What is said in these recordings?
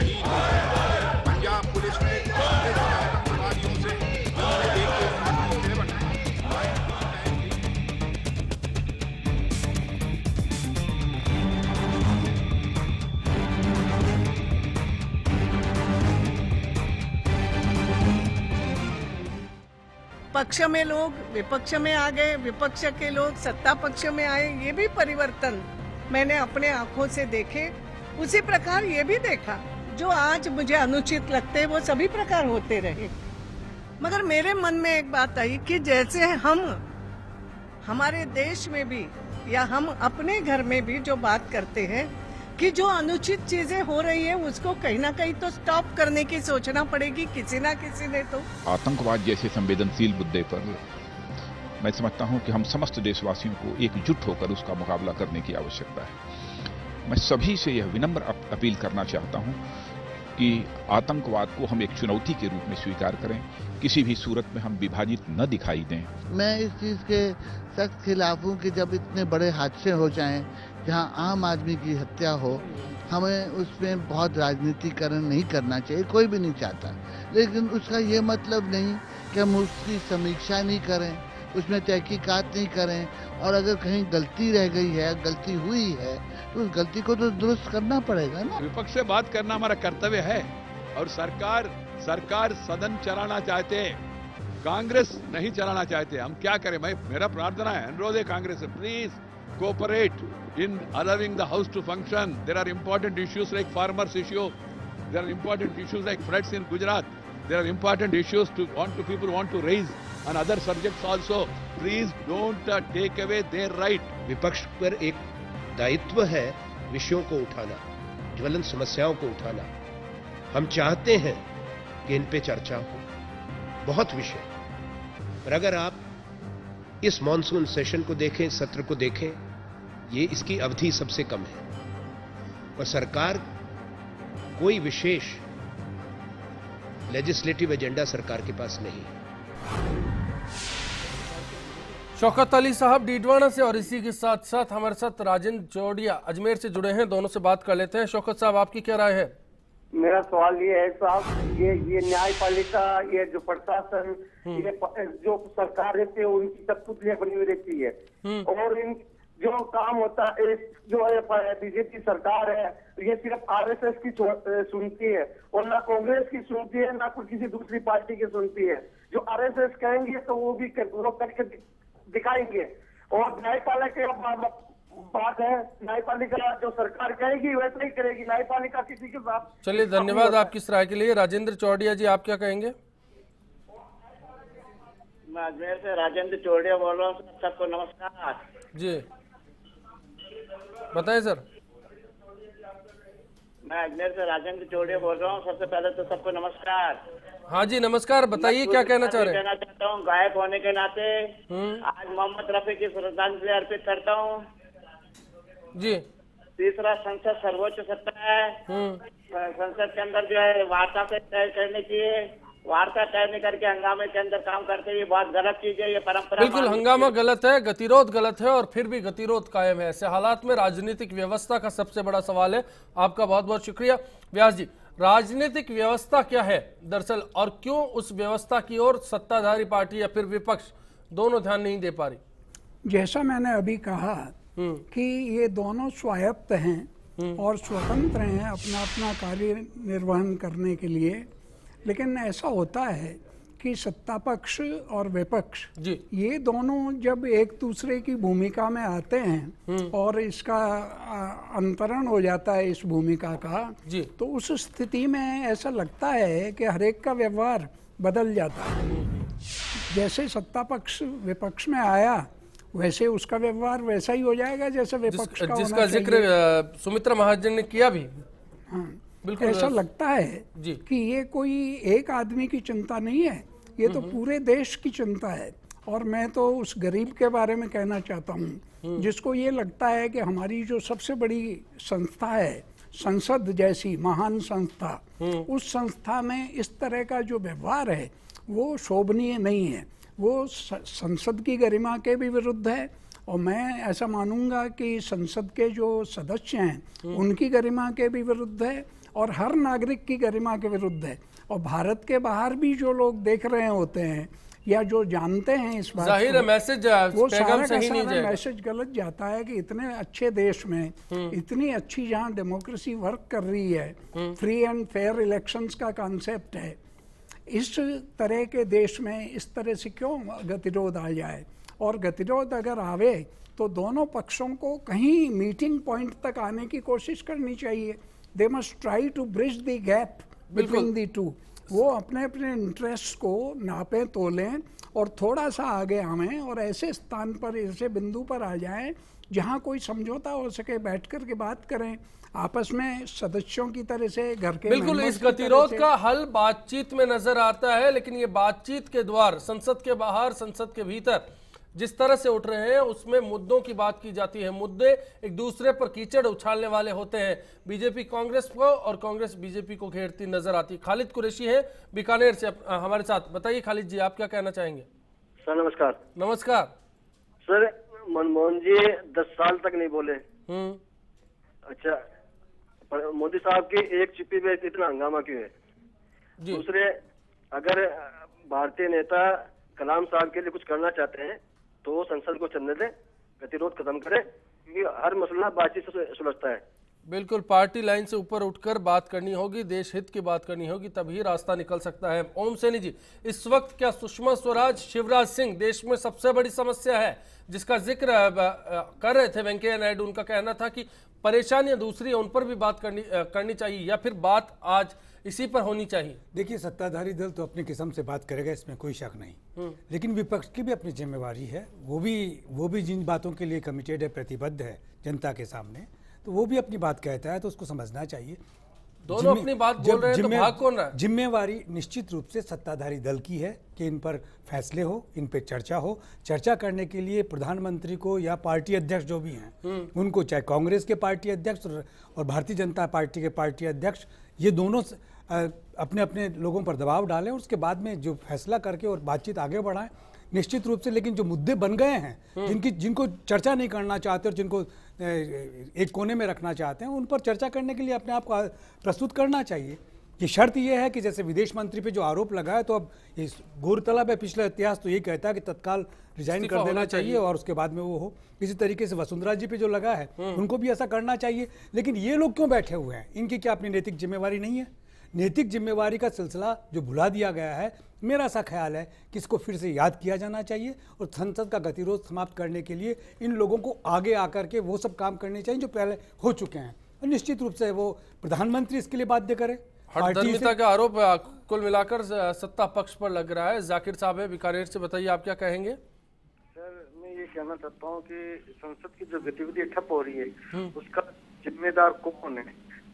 नहीं। पंजाब पुलिस ने आतंकवादियों से एक बनाए। पक्ष में लोग विपक्ष में आ गए, विपक्ष के लोग सत्ता पक्ष में आए, ये भी परिवर्तन मैंने अपने आंखों से देखे। उसी प्रकार ये भी देखा जो आज मुझे अनुचित लगते हैं वो सभी प्रकार होते रहे। मगर मेरे मन में एक बात आई कि जैसे हम हमारे देश में भी या हम अपने घर में भी जो बात करते हैं कि जो अनुचित चीजें हो रही है उसको कहीं ना कहीं तो स्टॉप करने की सोचना पड़ेगी किसी ना किसी ने तो। आतंकवाद जैसे संवेदनशील मुद्दे पर मैं समझता हूं कि हम समस्त देशवासियों को एकजुट होकर उसका मुकाबला करने की आवश्यकता है। मैं सभी से यह विनम्र अपील करना चाहता हूं कि आतंकवाद को हम एक चुनौती के रूप में स्वीकार करें, किसी भी सूरत में हम विभाजित न दिखाई दें। मैं इस चीज़ के सख्त खिलाफ हूँ कि जब इतने बड़े हादसे हो जाएं, जहाँ आम आदमी की हत्या हो, हमें उसमें बहुत राजनीतिकरण नहीं करना चाहिए, कोई भी नहीं चाहता। लेकिन उसका ये मतलब नहीं कि हम उसकी समीक्षा नहीं करें, उसमें तहकीकात नहीं करें, और अगर कहीं गलती रह गई है, गलती हुई है, तो उस गलती को तो दुरुस्त करना पड़ेगा ना। विपक्ष से बात करना हमारा कर्तव्य है। और सरकार सदन चलाना चाहते हैं, कांग्रेस नहीं चलाना चाहते। हम क्या करें? मेरा प्रार्थना है, अनुरोध है कांग्रेस से, please cooperate in allowing the house to function. There are important issues like farmers issue, there are important issues like floods in Gujarat, there are important issues people want to raise on other subjects also. Please don't take away their right. विपक्ष पर एक दायित्व है विषयों को उठाना, ज्वलंत समस्याओं को उठाना। हम चाहते हैं कि इन पे चर्चा हो, बहुत विषय। पर अगर आप इस मॉनसून सेशन को देखें, सत्र को देखें, ये इसकी अवधि सबसे कम है और सरकार कोई विशेष लेजिस्लेटिव एजेंडा सरकार के पास नहीं है। शौकत अली साहब डीडवाना से और इसी के साथ साथ हमारे साथ राजेंद्र चौड़िया अजमेर से जुड़े हैं, दोनों से बात कर लेते हैं। शौकत साहब, आपकी क्या राय है? मेरा सवाल ये है साहब, ये न्यायपालिका, ये जो प्रशासन, ये जो सरकार रहती है उनकी कठपुतलियां बनी हुई रहती है, और इन जो काम होता है, जो बीजेपी सरकार है, ये सिर्फ आरएसएस की सुनती है और ना कांग्रेस की सुनती है, ना कोई किसी दूसरी पार्टी की सुनती है। जो आरएसएस कहेंगे तो वो भी करके दिखाएंगे। और न्यायपालिका बात है, न्यायपालिका जो सरकार कहेगी वैसा ही करेगी, न्यायपालिका किसी के साथ। चलिए, धन्यवाद आपकी इस राय के लिए। राजेंद्र चौड़िया जी, आप क्या कहेंगे? मैं अजमेर से राजेंद्र चौड़िया बोल रहा हूँ। सबको नमस्कार जी, बताएं सर। मैं अजमेर से राजेंद्र चौड़िया बोल रहा हूँ। सबसे पहले तो सबको नमस्कार। हाँ जी, नमस्कार। बताइए क्या कहना चाह रहे हैं? कहना चाहता हूँ, गायक होने के नाते आज मोहम्मद रफी की श्रद्धांजलि अर्पित करता हूँ जी। तीसरा, संसद सर्वोच्च सत्ता है, संसद के अंदर जो है वार्ता से तय करनी चाहिए। वार्ता तय नहीं करके हंगामे के अंदर काम करते हुए बहुत गलत चीज है, ये परंपरा। बिल्कुल, हंगामा गलत है, गतिरोध गलत है, और फिर भी गतिरोध कायम है। ऐसे हालात में राजनीतिक व्यवस्था का सबसे बड़ा सवाल है। आपका बहुत बहुत शुक्रिया। व्यास जी, राजनीतिक व्यवस्था क्या है दरअसल, और क्यों उस व्यवस्था की ओर सत्ताधारी पार्टी या फिर विपक्ष दोनों ध्यान नहीं दे पा रही? जैसा मैंने अभी कहा कि ये दोनों स्वायत्त हैं और स्वतंत्र हैं अपना अपना कार्य निर्वहन करने के लिए, लेकिन ऐसा होता है कि सत्ता पक्ष और विपक्ष ये दोनों जब एक दूसरे की भूमिका में आते हैं और इसका अंतरण हो जाता है इस भूमिका का, तो उस स्थिति में ऐसा लगता है कि हर एक का व्यवहार बदल जाता है। जैसे सत्ता पक्ष विपक्ष में आया वैसे उसका व्यवहार वैसा ही हो जाएगा जैसे विपक्ष का जिसका जिक्र सुमित्रा महाजन ने किया भी। हाँ, बिल्कुल ऐसा लगता है कि ये कोई एक आदमी की चिंता नहीं है, ये तो पूरे देश की चिंता है। और मैं तो उस गरीब के बारे में कहना चाहता हूँ जिसको ये लगता है कि हमारी जो सबसे बड़ी संस्था है, संसद जैसी महान संस्था, उस संस्था में इस तरह का जो व्यवहार है वो शोभनीय नहीं है, वो संसद की गरिमा के भी विरुद्ध है। और मैं ऐसा मानूंगा कि संसद के जो सदस्य हैं उनकी गरिमा के भी विरुद्ध है, और हर नागरिक की गरिमा के विरुद्ध है। और भारत के बाहर भी जो लोग देख रहे होते हैं या जो जानते हैं इस बात जाहिर है मैसेज वो सारा का सही नहीं सारा जाएगा। मैसेज गलत जाता है कि इतने अच्छे देश में इतनी अच्छी जहाँ डेमोक्रेसी वर्क कर रही है, फ्री एंड फेयर इलेक्शंस का कॉन्सेप्ट है, इस तरह के देश में इस तरह से क्यों गतिरोध आ जाए। और गतिरोध अगर आवे तो दोनों पक्षों को कहीं मीटिंग पॉइंट तक आने की कोशिश करनी चाहिए। They must try to bridge the gap between the two. वो अपने अपने इंटरेस्ट को नापें तोलें और थोड़ा सा आगे आवें और ऐसे स्थान पर, ऐसे बिंदु पर आ जाएं जहां कोई समझौता हो सके, बैठ कर के बात करें आपस में सदस्यों की तरह से, घर के बिल्कुल मेंबर्स इस की तरह गतिरोध से। का हल बातचीत में नजर आता है, लेकिन ये बातचीत के द्वार संसद के बाहर, संसद के भीतर जिस तरह से उठ रहे हैं उसमें मुद्दों की बात की जाती है। मुद्दे एक दूसरे पर कीचड़ उछालने वाले होते हैं। बीजेपी कांग्रेस को और कांग्रेस बीजेपी को घेरती नजर आती है। खालिद कुरैशी है बीकानेर से हमारे साथ। बताइए खालिद जी, आप क्या कहना चाहेंगे? सर नमस्कार। नमस्कार सर, मनमोहन जी 10 साल तक नहीं बोले। अच्छा, पर मोदी साहब की एक चिप्पी पे इतना हंगामा क्यों है? दूसरे, अगर भारतीय नेता कलाम साहब के लिए कुछ करना चाहते हैं तो वो संसद को चलने दें, गतिरोध खत्म करें, क्योंकि हर मसला बातचीत से सुलझता है। बिल्कुल, पार्टी लाइन से ऊपर उठकर बात करनी होगी, देश हित की बात करनी होगी, तभी रास्ता निकल सकता है। ओम सैनी जी, इस वक्त क्या सुषमा स्वराज, शिवराज सिंह देश में सबसे बड़ी समस्या है जिसका जिक्र कर रहे थे वेंकैया नायडू? उनका कहना था कि परेशानियां दूसरी हैं, उन पर भी बात करनी चाहिए, या फिर बात आज इसी पर होनी चाहिए? देखिए, सत्ताधारी दल तो अपनी किस्म से बात करेगा, इसमें कोई शक नहीं, लेकिन विपक्ष की भी अपनी जिम्मेवारी है। वो भी जिन बातों के लिए कमिटेड है, प्रतिबद्ध है जनता के सामने, तो वो भी अपनी बात कहता है, तो उसको समझना चाहिए। दोनों अपनी बात बोल रहे हैं तो भाग कौन रहा है? जिम्मेवारी निश्चित रूप से सत्ताधारी दल की है कि इन पर फैसले हो, इन पे चर्चा हो। चर्चा करने के लिए प्रधानमंत्री को या पार्टी अध्यक्ष जो भी हैं उनको, चाहे कांग्रेस के पार्टी अध्यक्ष और भारतीय जनता पार्टी के पार्टी अध्यक्ष, ये दोनों अपने अपने लोगों पर दबाव डालें और उसके बाद में जो फैसला करके और बातचीत आगे बढ़ाएं निश्चित रूप से। लेकिन जो मुद्दे बन गए हैं, जिनको चर्चा नहीं करना चाहते और जिनको एक कोने में रखना चाहते हैं, उन पर चर्चा करने के लिए अपने आप को प्रस्तुत करना चाहिए। ये शर्त ये है कि जैसे विदेश मंत्री पे जो आरोप लगा है, तो अब इस गौरतलब है पिछला इतिहास तो यही कहता है कि तत्काल रिजाइन कर देना चाहिए और उसके बाद में वो हो। इसी तरीके से वसुंधरा जी पे जो लगा है उनको भी ऐसा करना चाहिए। लेकिन ये लोग क्यों बैठे हुए हैं? इनकी क्या अपनी नैतिक जिम्मेवारी नहीं है? नैतिक जिम्मेवारी का सिलसिला जो भुला दिया गया है, मेरा ऐसा ख्याल है कि इसको फिर से याद किया जाना चाहिए और संसद का गतिरोध समाप्त करने के लिए इन लोगों को आगे आकर के वो सब काम करने चाहिए जो पहले हो चुके हैं। और निश्चित रूप से वो प्रधानमंत्री इसके लिए बाध्य करे। हठधर्मिता का आरोप कुल मिलाकर सत्ता पक्ष पर लग रहा है। जाकिर साहब है बीकानेर से, बताइए आप क्या कहेंगे? सर, मैं ये कहना चाहता हूँ कि संसद की जो गतिविधि ठप हो रही है उसका जिम्मेदार कौन है?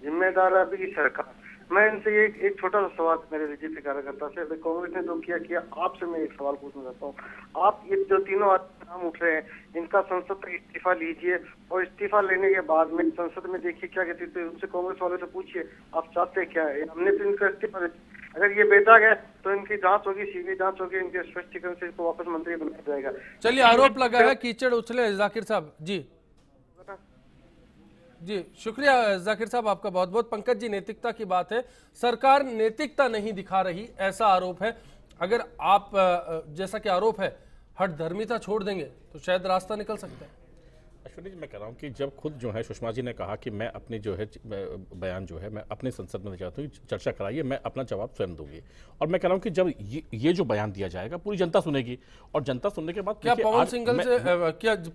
जिम्मेदार अभी की सरकार। मैं इनसे एक छोटा सा सवाल मेरे बीजेपी कार्यकर्ता से, कांग्रेस ने जो किया आपसे मैं एक सवाल पूछना चाहता हूँ। आप ये जो तीनों नाम उठ रहे हैं, इनका संसद तक इस्तीफा लीजिए और इस्तीफा लेने के बाद में संसद में देखिए क्या कहते थे, उनसे कांग्रेस वाले से पूछिए आप चाहते क्या है। हमने तो इनका इस्तीफा, अगर ये बेदाग है तो इनकी जांच होगी, सीबीआई जांच होगी, इनके स्पष्टीकरण से इनको वापस मंत्री बनाया जाएगा। चलिए, आरोप लगा है कीचड़ उछले। जाकिर साहब जी शुक्रिया जाकिर साहब आपका बहुत बहुत। पंकज जी, नैतिकता की बात है, सरकार नैतिकता नहीं दिखा रही ऐसा आरोप है। अगर आप जैसा कि आरोप है हठधर्मिता छोड़ देंगे तो शायद रास्ता निकल सकता है। अश्विनी जी, मैं कह रहा हूँ कि जब खुद जो है सुषमा जी ने कहा कि मैं अपने जो है बयान जो है मैं अपने संसद में चाहता हूँ चर्चा कराइए, मैं अपना जवाब स्वयं दूंगी। और मैं कह रहा हूँ कि जब ये जो बयान दिया जाएगा पूरी जनता सुनेगी और जनता सुनने के बाद क्या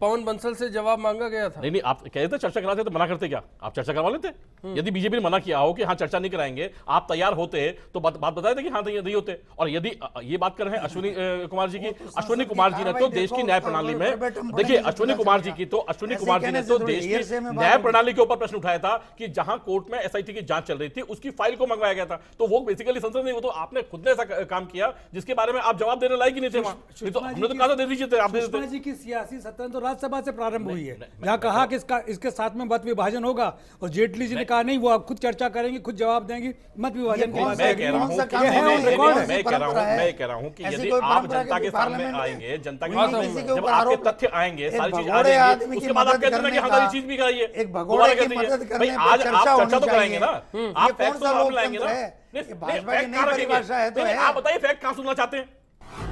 पवन बंसल से जवाब मांगा गया था? नहीं, आप कहते थे चर्चा कराते तो मना करते क्या? आप चर्चा करवा लेते। यदि बीजेपी ने मना किया हो कि हाँ चर्चा नहीं कराएंगे, आप तैयार होते तो बात बताए थे कि हाँ नहीं होते। और यदि ये बात कर रहे हैं अश्विनी कुमार जी की, अश्विनी कुमार जी ने तो देश की न्याय प्रणाली में, देखिए अश्विनी कुमार जी ने तो देश की न्याय प्रणाली के ऊपर प्रश्न उठाया था कि जहां कोर्ट में एसआईटी की जांच चल रही थी उसकी फाइल को मंगवाया गया था। तो वो बेसिकली संसद नहीं, वो तो आपने खुद ने ऐसा काम किया जिसके बारे में आप जवाब देने लायक ही नहीं थे। तो हमने तो कहा दे दीजिए थे, आप सुषमा जी की सियासी सत्ता तो राज्यसभा से प्रारंभ हुई है, जहां कहा कि इसके साथ में मत विभाजन होगा और जेटली जी ने कहा नहीं, वो आप खुद चर्चा करेंगे, खुद जवाब देंगे, मत विभाजन की बात। मैं कह रहा हूं कि यदि आप जनता के सामने आएंगे, जनता के सामने जब आपके तथ्य आएंगे, सारी चीज आ जाएंगी, उसके बाद आप कहते हैं कि हाँ ये चीज भी कराइए, एक भगोड़े की मदद करने पे चर्चा होनी तो कराएंगे ना, चाहिए। आप ये कौन सा लोकतंत्र है? नहीं, भाजपा की नई परिभाषा है तो है। आप बताइए फैक्ट कहां सुनना चाहते हैं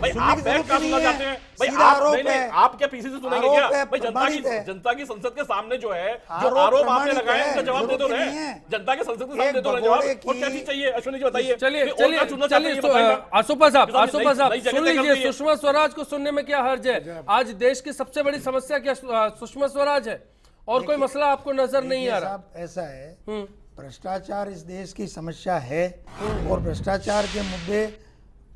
भाई? सुनने आप की फैक्ट कहां जरूरत सुनना नहीं चाहते है। हैं भाई? सीधा आप आरोप नहीं, है। आप क्या पीसी से सुनेंगे आरोप क्या है, भाई? प्रमाणित है। जनता की संसद के सामने जो है, जो आरोप आरोप आपने प्रमाणित लगाए है, उनका जवाब दे दो जरूरत रहे। नहीं है। जनता के संसद के सामने एक दे दो रहे भगोड़े जवाब। और क्या की- चीज चाहिए अश्विनी जी बताइए? चलिए और क्या चुनना चाहते हैं ये बताइए। आसोपा साहब नई जगह सुन तय लीजिए, करती है। सुषमा स्वराज को सुनने में क्या हर्ज है? आज देश की सबसे बड़ी समस्या क्या सुषमा स्वराज है और कोई मसला आपको नजर नहीं आ रहा? साहब ऐसा है, भ्रष्टाचार इस देश की समस्या है और भ्रष्टाचार के मुद्दे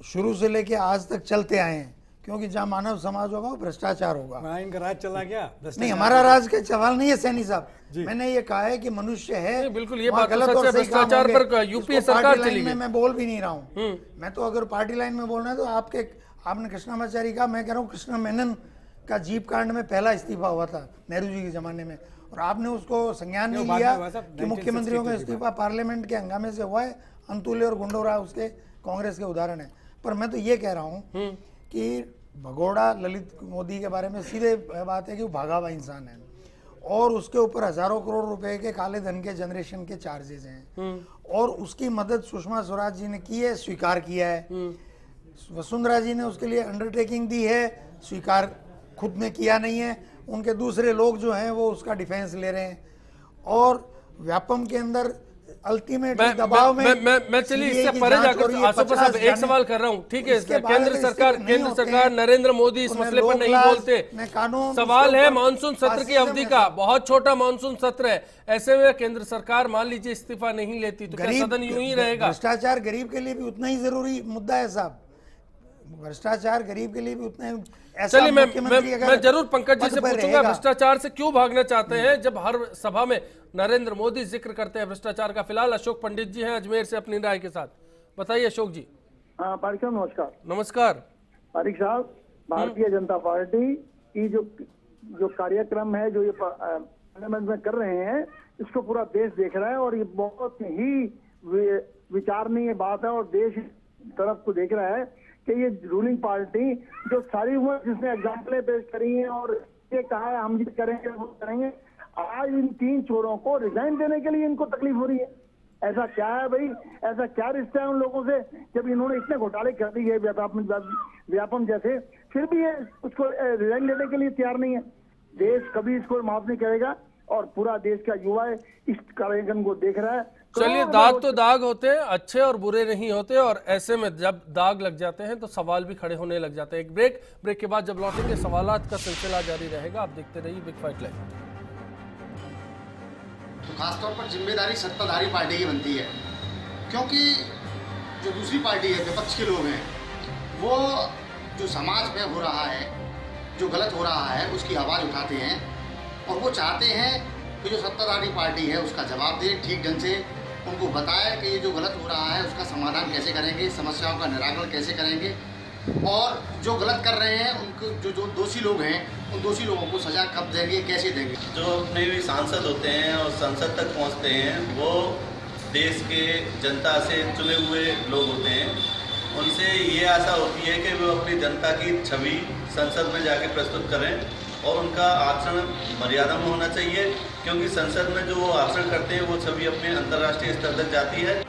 शुरू से लेके आज तक चलते आए हैं, क्योंकि जहाँ मानव समाज होगा वो भ्रष्टाचार होगा। इनका राज चला गया नहीं, हमारा राज का सवाल नहीं है सैनी साहब, मैंने ये कहा है कि मनुष्य है, बिल्कुल ये वहाँ बात गलत सच और है। सही काम भ्रष्टाचार होंगे। पर यूपीए इसको सरकार पार्टी चली लाइन में गई। मैं बोल भी नहीं रहा हूँ। मैं तो अगर पार्टी लाइन में बोलना है तो आपने कृष्णामाचारी का, मैं कह रहा हूँ कृष्ण मेनन का जीप कांड में पहला इस्तीफा हुआ था नेहरू जी के जमाने में, और आपने उसको संज्ञान नहीं लिया कि मुख्यमंत्रियों का इस्तीफा पार्लियामेंट के हंगामे से हुआ है। अंतुल्य और गुंडोरा उसके कांग्रेस के उदाहरण है। पर मैं तो ये कह रहा हूँ कि भगोड़ा ललित मोदी के बारे में सीधे बात है कि वो भागा हुआ इंसान है और उसके ऊपर हजारों करोड़ रुपए के काले धन के जनरेशन के चार्जेस हैं और उसकी मदद सुषमा स्वराज जी ने की है, स्वीकार किया है। वसुंधरा जी ने उसके लिए अंडरटेकिंग दी है, स्वीकार खुद ने किया नहीं है। उनके दूसरे लोग जो हैं वो उसका डिफेंस ले रहे हैं और व्यापम के अंदर अल्टीमेट दबाव में मैं चलिए इससे परे जाकर आसोपा साहब एक सवाल कर रहा हूं। ठीक है, केंद्र सरकार नरेंद्र मोदी इस मसले पर नहीं बोलते। सवाल है मानसून सत्र की अवधि का, बहुत छोटा मानसून सत्र है, ऐसे में केंद्र सरकार मान लीजिए इस्तीफा नहीं लेती तो क्या सदन यूं ही रहेगा? भ्रष्टाचार गरीब के लिए भी उतना ही जरूरी मुद्दा है साहब, भ्रष्टाचार गरीब के लिए भी उतना ही। चलिए मैं जरूर पंकज जी से पूछूंगा भ्रष्टाचार से क्यों भागना चाहते हैं जब हर सभा में नरेंद्र मोदी जिक्र करते हैं भ्रष्टाचार का। फिलहाल अशोक पंडित जी हैं अजमेर से अपनी राय के साथ, बताइए अशोक जी। पारिक साहब नमस्कार। नमस्कार पारिक साहब, भारतीय जनता पार्टी की जो कार्यक्रम है जो ये पार्लियामेंट में कर रहे हैं इसको पूरा देश देख रहा है और ये बहुत ही विचारणीय बात है और देश तरफ को देख रहा है कि ये रूलिंग पार्टी जो सारी उम्र जिसने एग्जाम्पलें पेश करी हैं और ये कहा है हम ये करेंगे वो करेंगे, आज इन 3 चोरों को रिजाइन देने के लिए इनको तकलीफ हो रही है। ऐसा क्या है भाई, ऐसा क्या रिश्ता है उन लोगों से जब इन्होंने इतने घोटाले कर दिए व्यापम जैसे, फिर भी ये उसको रिजाइन देने के लिए तैयार नहीं है। देश कभी इसको माफ नहीं करेगा और पूरा देश का युवा इस कार्यक्रम को देख रहा है। चलिए दाग तो दाग होते हैं, अच्छे और बुरे नहीं होते, और ऐसे में जब दाग लग जाते हैं तो सवाल भी खड़े होने लग जाते हैं। एक ब्रेक के बाद जब लौटेंगे सवालात का सिलसिला जारी रहेगा। आप देखते रहिए बिग फाइट लाइव। तो खासतौर पर जिम्मेदारी सत्ताधारी पार्टी की बनती है, क्योंकि जो दूसरी पार्टी है, विपक्ष के लोग हैं, वो जो समाज में हो रहा है, जो गलत हो रहा है उसकी आवाज़ उठाते हैं और वो चाहते हैं कि जो सत्ताधारी पार्टी है उसका जवाब दे, ठीक ढंग से उनको बताए कि ये जो गलत हो रहा है उसका समाधान कैसे करेंगे, समस्याओं का निराकरण कैसे करेंगे और जो गलत कर रहे हैं उनको जो दोषी लोग हैं उन दोषी लोगों को सजा कब देंगे, कैसे देंगे। जो अपने भी सांसद होते हैं और संसद तक पहुंचते हैं वो देश के जनता से चुने हुए लोग होते हैं, उनसे ये आशा होती है कि वो अपनी जनता की छवि संसद में जाके प्रस्तुत करें और उनका आचरण मर्यादा में होना चाहिए, क्योंकि संसद में जो वो आचरण करते हैं वो छवि अपने अंतर्राष्ट्रीय स्तर तक जाती है।